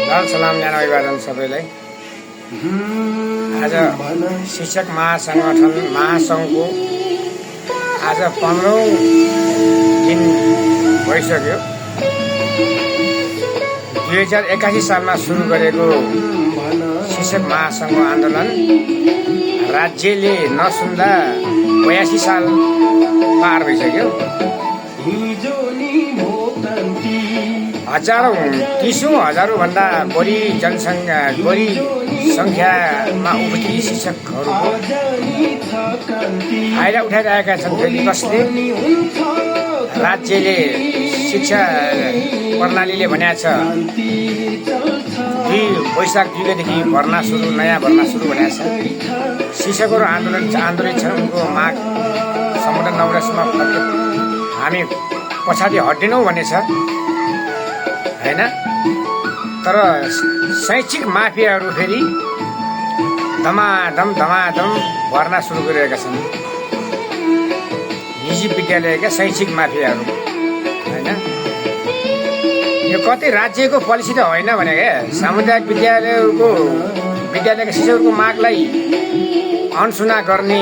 लाल सलाम ज्ञान अभिवादन सबैलाई। आज शिक्षक महासङ्घको आज 15औं दिन भइसक्यो। 2081 सालमा सुरु गरेको शिक्षक महासङ्घको आन्दोलन राज्यले नसुन्दा 82 साल पार भइसक्यो। तीसौं हजारौँभन्दा बढी सङ्ख्यामा उपस्थित शिक्षकहरूको फाइदा उठाइरहेका छन्। फेरि कसले राज्यले शिक्षा प्रणालीले भनेको छ 2 वैशाख 2 गतेदेखि नयाँ भर्ना सुरु भनेको छ। शिक्षकहरू आन्दोलित छन्। उनको माग समुद्र नौरसमा हामी पछाडि हट्दैनौँ भन्ने छ हैन। तर शैक्षिक माफियाहरू फेरि धमाधम भर्ना सुरु गरिरहेका छन्। निजी विद्यालयका शैक्षिक माफियाहरू हैन। यो कतै राज्यको पोलिसी त होइन भने क्या। सामुदायिक विद्यालयका शिक्षकहरूको मागलाई अनसुना गर्ने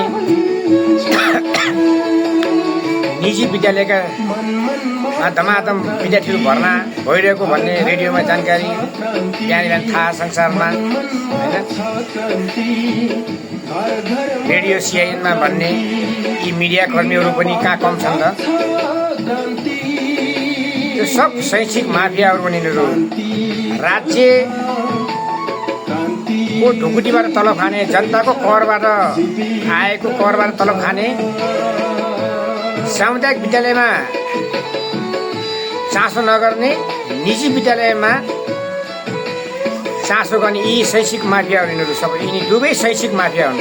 निजी विद्यालयका धमाधम विद्यार्थीहरू भर्ना भइरहेको भन्ने रेडियोमा जानकारी बिहान थाहा संसारमा होइन। रेडियो सिआइएनमा भन्ने यी मिडिया कर्मीहरू पनि कहाँ कम छन् त। यो सब शैक्षिक माफियाहरू पनि राज्यको ढुकुटीबाट तलब खाने, जनताको करबाट आएको करबाट तलब खाने, सामुदायिक विद्यालयमा चासो नगर्ने, निजी विद्यालयमा चासो गर्ने यी शैक्षिक माफियाहरू सबै यिनी दुवै शैक्षिक माफिया हुन्।